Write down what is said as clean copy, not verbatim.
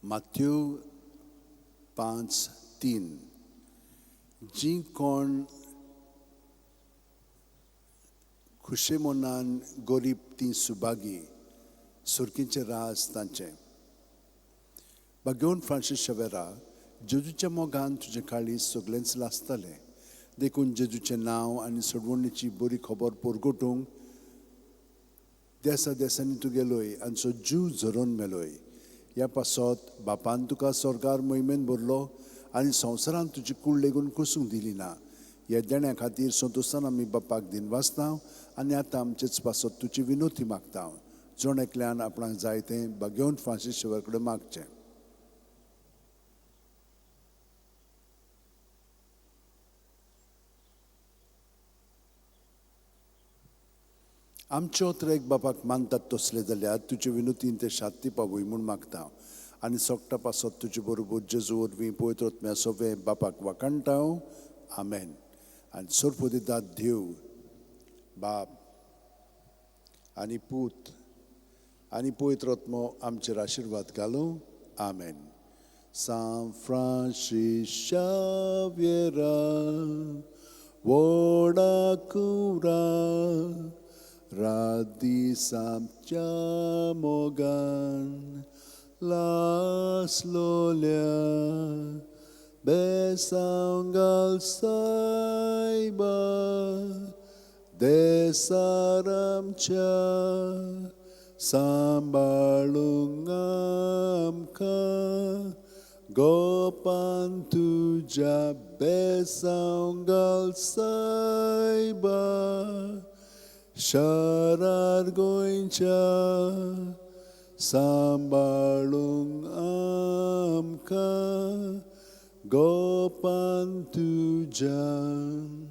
Matthew 5:3 जी कोण खुशे मोनान गरीब ती सुभागी सुरकींचे राज तांचे बागेवन फ्रांसीस शावेरा जेजूच्या मोगान तुझे काळी सगळेंच लासतले देखून जेजूचें नांव आनी सोडवणीची बरी खबर पोरगोटूंक देसा देसांनी तूं गेलोय आनी सो जीव झरोवन मेलोय ह्या पासत बापान तुका स्वर्गार मोहिमेन भरलो आनी संवसारान तुजी कूड लेगून कुसूंक दिली ना ह्या देण्या खातीर संतोशान आमी बापाक दिन वाचता आनी आतां आमचेच पासत तुजी विनोती मागता जोण एकल्यान आपणाक जाय तें बागेवन फ्रांसीस शावेरा कडेन मागचें. आमचे ओत्रेक बापाक मानतात तसले जाल्यार तुजे विनोतीन ते शांती पावूय म्हूण मागता आनी सोगटा पासत तुजे बरोबर जेजू वरवीं पवित्र आत्म्या सोवे बापाक वाकाणटा आमेन. आनी सोर्प दितात देव बाप आनी पूत आनी पवित्र आत्मो आमचेर आशिर्वाद घालूं आमेन. San Francis Xaviera Voda cura radisam mogan las lolia besangal saiba desaram cha sambalungamka gopan tuja besangal saiba sharar goincha sambalung amka gopan tujan